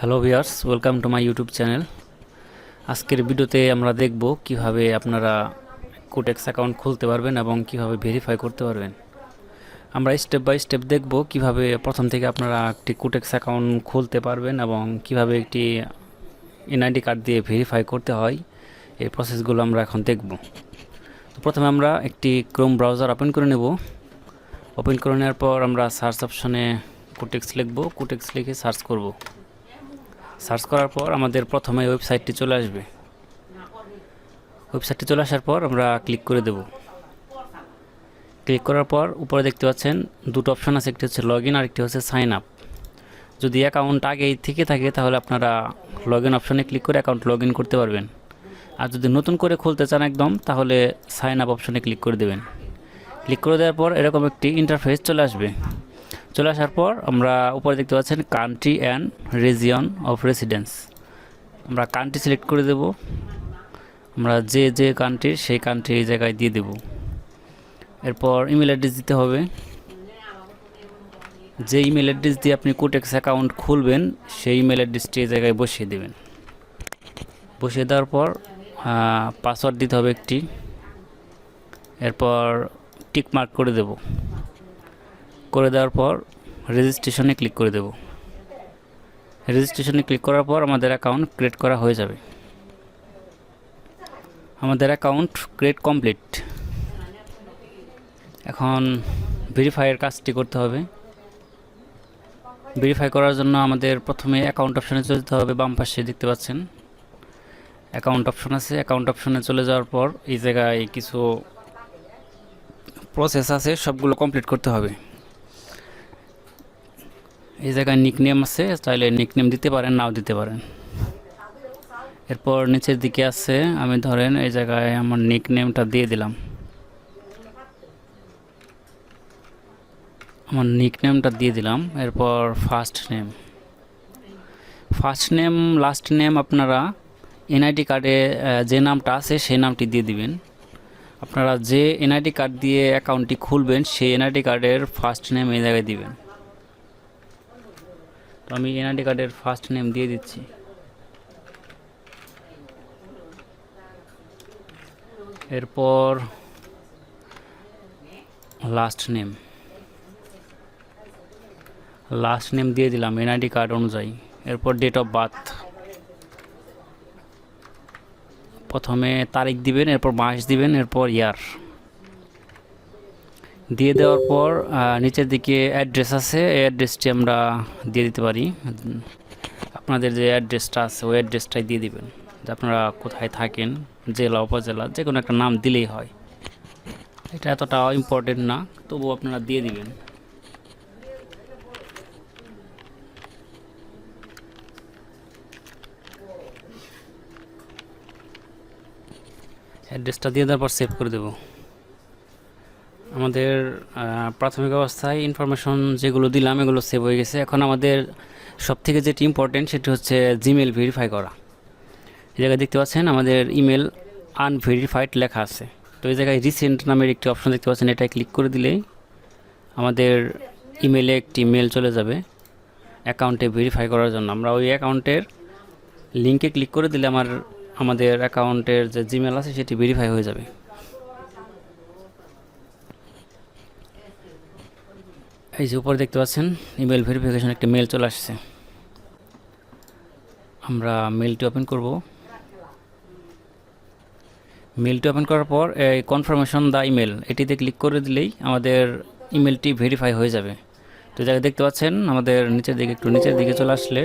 Hello viewers, welcome to my YouTube channel. আজকের ভিডিওতে আমরা দেখব কিভাবে আপনারা কোটেক্স অ্যাকাউন্ট খুলতে পারবেন এবং কিভাবে ভেরিফাই করতে পারবেন। আমরা স্টেপ বাই স্টেপ দেখব কিভাবে প্রথম থেকে আপনারা একটি কোটেক্স অ্যাকাউন্ট খুলতে পারবেন এবং কিভাবে একটি এনআইডি কার্ড দিয়ে ভেরিফাই করতে হয়। এই প্রসেসগুলো আমরা এখন দেখব। তো প্রথমে আমরা একটি ক্রোম ব্রাউজার ওপেন করে নেব। ওপেন করে নেওয়ার পর আমরা সার্চ অপশনে কোটেক্স লিখব। কোটেক্স লিখে সার্চ করব। সার্চ করার পর আমাদের প্রথমে ওয়েবসাইটটি চলে আসবে। ওয়েবসাইটটি চলে আসার পর আমরা ক্লিক করে দেব। ক্লিক করার পর উপরে দেখতে পাচ্ছেন দুটো অপশন আছে, একটি হচ্ছে লগ ইন আর একটি হচ্ছে সাইন আপ। যদি অ্যাকাউন্ট আগেই থেকে থাকে তাহলে আপনারা লগ ইন অপশনে ক্লিক করে অ্যাকাউন্ট লগ ইন করতে পারবেন। আর যদি নতুন করে খুলতে চান একদম, তাহলে সাইন আপ অপশনে ক্লিক করে দেবেন। ক্লিক করে দেওয়ার পর এরকম একটি ইন্টারফেস চলে আসবে। চলে আসার পর আমরা উপরে দেখতে পাচ্ছেন country and region of residence. আমরা কান্ট্রি সিলেক্ট করে দেব। আমরা যে কান্ট্রি সেই কান্ট্রি এই জায়গায় দিয়ে দেব। এরপর ইমেল অ্যাড্রেস দিতে হবে। যে ইমেল অ্যাড্রেস দিয়ে আপনি কোটেক্স অ্যাকাউন্ট খুলবেন সেই ইমেল অ্যাড্রেসটি এই জায়গায় বসিয়ে দেবেন। বসিয়ে দেওয়ার পর পাসওয়ার্ড দিতে হবে একটি। এরপর টিক মার্ক করে দেব। করে দেওয়ার পর রেজিস্ট্রেশনে ক্লিক করে দেব। রেজিস্ট্রেশনে ক্লিক করার পর আমাদের অ্যাকাউন্ট ক্রিয়েট করা হয়ে যাবে। আমাদের অ্যাকাউন্ট ক্রিয়েট কমপ্লিট। এখন ভেরিফাইয়ের কাজটি করতে হবে। ভেরিফাই করার জন্য আমাদের প্রথমে অ্যাকাউন্ট অপশনে চলে যেতে হবে। বাম পাশে দেখতে পাচ্ছেন অ্যাকাউন্ট অপশন আছে। অ্যাকাউন্ট অপশনে চলে যাওয়ার পর এই জায়গায় কিছু প্রসেস আছে, সবগুলো কমপ্লিট করতে হবে। এই জায়গায় নিকনেম আছে, চাইলে নিকনেম দিতে পারেন, নাও দিতে পারেন। এরপর নিচের দিকে আছে, আমি ধরেন এই জায়গায় আমার নিকনেমটা দিয়ে দিলাম। এরপর ফার্স্ট নেম লাস্ট নেম আপনারা এনআইডি কার্ডে যে নামটা আছে সেই নামটি দিয়ে দিবেন। আপনারা যে এনআইডি কার্ড দিয়ে অ্যাকাউন্টটি খুলবেন সেই এনআইডি কার্ডের ফার্স্ট নেম এই জায়গায় দিবেন। তো আমি এনআইডি কার্ডের ফার্স্ট নেম দিয়ে দিচ্ছি। এরপর লাস্ট নেম দিয়ে দিলাম এনআইডি কার্ড অনুযায়ী। এরপর ডেট অফ বার্থ, প্রথমে তারিখ দিবেন, এরপর মাস দিবেন, এরপর ইয়ার দিয়ে দেওয়ার পর নিচের দিকে অ্যাড্রেস আছে, এই অ্যাড্রেসটি আমরা দিয়ে দিতে পারি। আপনাদের যে অ্যাড্রেসটা আছে ওই অ্যাড্রেসটাই দিয়ে দিবেন, যে আপনারা কোথায় থাকেন, জেলা উপজেলা যে কোনো একটা নাম দিলেই হয়। এটা এতটা ইম্পর্টেন্ট না, তবুও আপনারা দিয়ে দিবেন। অ্যাড্রেসটা দিয়ে দেওয়ার পর সেভ করে দেব। আমাদের প্রাথমিক অবস্থায় ইনফরমেশন যেগুলো দিলাম এগুলো সেভ হয়ে গেছে। এখন আমাদের সবথেকে যেটি ইম্পর্টেন্ট সেটি হচ্ছে জিমেল ভেরিফাই করা। এই জায়গায় দেখতে পাচ্ছেন আমাদের ইমেল আনভেরিফাইড লেখা আছে। তো এই জায়গায় রিসেন্ট নামের একটি অপশন দেখতে পাচ্ছেন, এটাই ক্লিক করে দিলেই আমাদের ইমেলে একটি মেল চলে যাবে অ্যাকাউন্টে ভেরিফাই করার জন্য। আমরা ওই অ্যাকাউন্টের লিঙ্কে ক্লিক করে দিলে আমাদের অ্যাকাউন্টের যে জিমেল আছে সেটি ভেরিফাই হয়ে যাবে। এই যে উপরে দেখতে পাচ্ছেন ইমেল ভেরিফিকেশন একটা মেল চলে আসছে। আমরা মেলটি ওপেন করব। মেলটি ওপেন করার পর এই কনফার্মেশন দ্য ইমেল এটিতে ক্লিক করে দিলেই আমাদের ইমেলটি ভেরিফাই হয়ে যাবে। তো জায়গায় দেখতে পাচ্ছেন আমাদের নিচের দিকে চলে আসলে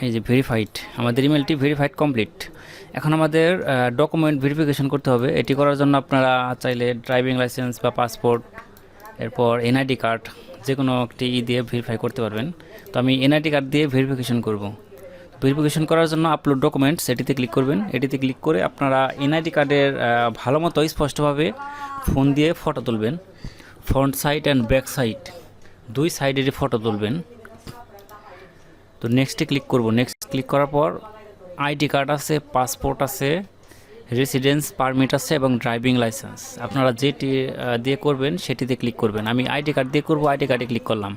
এই যে ভেরিফাইড, আমাদের ইমেলটি ভেরিফাইড কমপ্লিট। এখন আমাদের ডকুমেন্ট ভেরিফিকেশন করতে হবে। এটি করার জন্য আপনারা চাইলে ড্রাইভিং লাইসেন্স বা পাসপোর্ট, এরপর এনআইডি কার্ড যে কোনো একটি দিয়ে ভেরিফাই করতে পারবেন। তো আমি এনআইডি কার্ড দিয়ে ভেরিফিকেশন করব। ভেরিফিকেশন করার জন্য আপলোড ডকুমেন্টস এটিতে ক্লিক করবেন। এটিতে ক্লিক করে আপনারা এনআইডি কার্ডের ভালো মতো স্পষ্টভাবে ফোন দিয়ে ফটো তুলবেন। Front side and back side দুই সাইডেরই ফটো তুলবেন। তো নেক্সটে ক্লিক করব। নেক্সট ক্লিক করার পর আইডি কার্ড আছে, পাসপোর্ট আছে, রেসিডেন্স পারমিট আছে এবং ড্রাইভিং লাইসেন্স। আপনারা যেটি দিয়ে করবেন সেটিতে ক্লিক করবেন। আমি আইডি কার্ড দিয়ে করব, আইডি কার্ডে ক্লিক করলাম।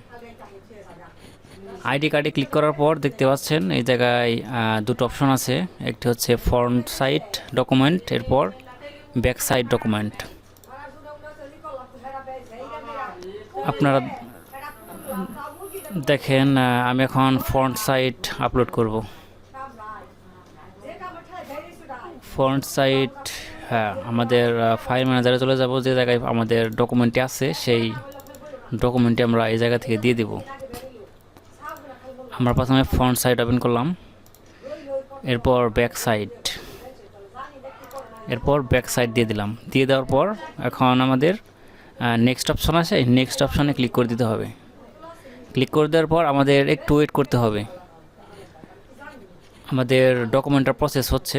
আইডি কার্ডে ক্লিক করার পর দেখতে পাচ্ছেন এই জায়গায় দুটো অপশন আছে, একটি হচ্ছে ফ্রন্ট সাইড ডকুমেন্ট, এরপর ব্যাক সাইড ডকুমেন্ট। আপনারা দেখেন আমি এখন ফ্রন্ট সাইড আপলোড করব। ফ্রন্ট সাইড, হ্যাঁ, আমাদের ফাইল ম্যানেজারে চলে যাব, যে জায়গায় আমাদের ডকুমেন্টটি আছে সেই ডকুমেন্টটি আমরা এই জায়গা থেকে দিয়ে দেব। আমরা প্রথমে ফ্রন্ট সাইড ওপেন করলাম, এরপর ব্যাক সাইড, এরপর ব্যাক সাইড দিয়ে দিলাম। দিয়ে দেওয়ার পর এখন আমাদের নেক্সট অপশন আছে, নেক্সট অপশনে ক্লিক করে দিতে হবে। ক্লিক করে দেওয়ার পর আমাদের একটু ওয়েট করতে হবে। আমাদের ডকুমেন্টটা প্রসেস হচ্ছে,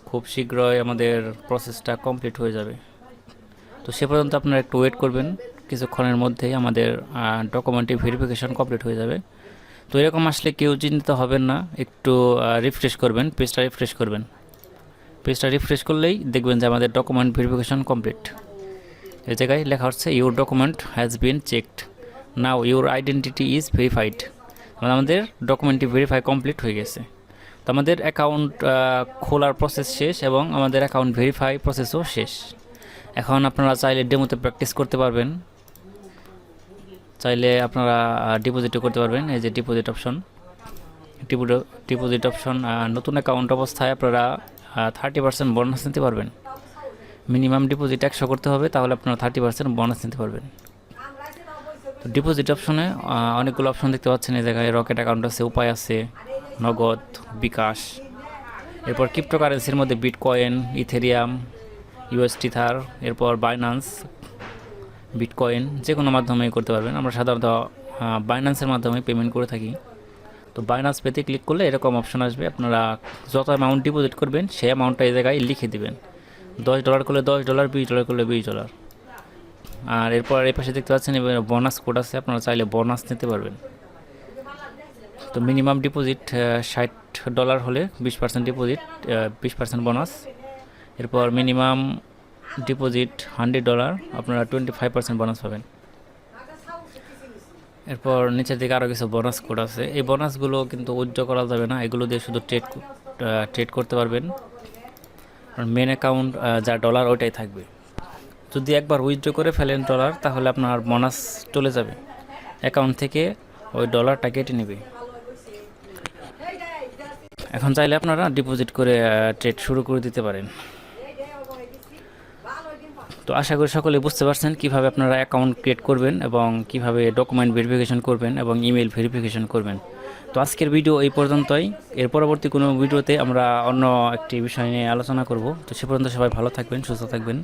খুব শীঘ্রই আমাদের প্রসেসটা কমপ্লিট হয়ে যাবে। তো সে পর্যন্ত আপনারা একটু ওয়েট করবেন, কিছুক্ষণের মধ্যেই আমাদের ডকুমেন্টটি ভেরিফিকেশন কমপ্লিট হয়ে যাবে। তো এরকম আসলে কেউ চিন্তিত হবেন না, একটু রিফ্রেশ করবেন, পেজটা রিফ্রেশ করবেন। পেজটা রিফ্রেশ করলেই দেখবেন যে আমাদের ডকুমেন্ট ভেরিফিকেশন কমপ্লিট। এই জায়গায় লেখা হচ্ছে your document has been checked, now your identity is verified. আমাদের ডকুমেন্টটি ভেরিফাই কমপ্লিট হয়ে গেছে। তো আমাদের অ্যাকাউন্ট খোলার প্রসেস শেষ এবং আমাদের অ্যাকাউন্ট ভেরিফাই প্রসেসও শেষ। এখন আপনারা চাইলে ডেমোতে প্র্যাকটিস করতে পারবেন, চাইলে আপনারা ডিপোজিটও করতে পারবেন। এই যে ডিপোজিট অপশন, ডিপোজিট অপশন, নতুন অ্যাকাউন্ট অবস্থায় আপনারা 30% বোনাস নিতে পারবেন। মিনিমাম ডিপোজিট 100 করতে হবে, তাহলে আপনারা 30% বোনাস নিতে পারবেন। তো ডিপোজিট অপশনে অনেকগুলো অপশন দেখতে পাচ্ছেন। এই জায়গায় রকেট অ্যাকাউন্ট আছে, উপায় আছে, নগদ, বিকাশ, এরপর ক্রিপ্টোকারেন্সির মধ্যে বিটকয়েন, ইথেরিয়াম, ইউএসটি থার, এরপর বাইন্যান্স, বিটকয়েন, যে কোনো মাধ্যমেই করতে পারবেন। আমরা সাধারণত বাইন্যান্সের মাধ্যমে পেমেন্ট করে থাকি। তো বাইন্যান্স পেতে ক্লিক করলে এরকম অপশন আসবে, আপনারা যত অ্যামাউন্ট ডিপোজিট করবেন সেই অ্যামাউন্টটা এই জায়গায় লিখে দিবেন। $10 করলে $10, $20 করলে $20। আর এরপর এই পাশে দেখতে পাচ্ছেন এবার বোনাস কোড আছে, আপনারা চাইলে বোনাস নিতে পারবেন। তো মিনিমাম ডিপোজিট $60 হলে 20% ডিপোজিট, 20% বোনাস। এরপর মিনিমাম ডিপোজিট $100, আপনারা 25% বোনাস পাবেন। এরপর নিচের দিকে আরও কিছু বোনাস কোড আছে। এই বোনাসগুলো কিন্তু উইথড্র করা যাবে না, এগুলো দিয়ে শুধু ট্রেড করতে পারবেন। মেন অ্যাকাউন্ট যা ডলার ওইটাই থাকবে। যদি একবার উইথড্র করে ফেলেন ডলার, তাহলে আপনার বোনাস চলে যাবে, অ্যাকাউন্ট থেকে ওই ডলারটা কেটে নেবে। এখন চাইলে আপনারা ডিপোজিট করে ট্রেড শুরু করে দিতে পারেন। তো আশা করি সকলে বুঝতে পারছেন কীভাবে আপনারা অ্যাকাউন্ট ক্রিয়েট করবেন এবং কিভাবে ডকুমেন্ট ভেরিফিকেশন করবেন এবং ইমেল ভেরিফিকেশন করবেন। তো আজকের ভিডিও এই পর্যন্তই। এর পরবর্তী কোনো ভিডিওতে আমরা অন্য একটি বিষয় নিয়ে আলোচনা করব। তো সে পর্যন্ত সবাই ভালো থাকবেন, সুস্থ থাকবেন।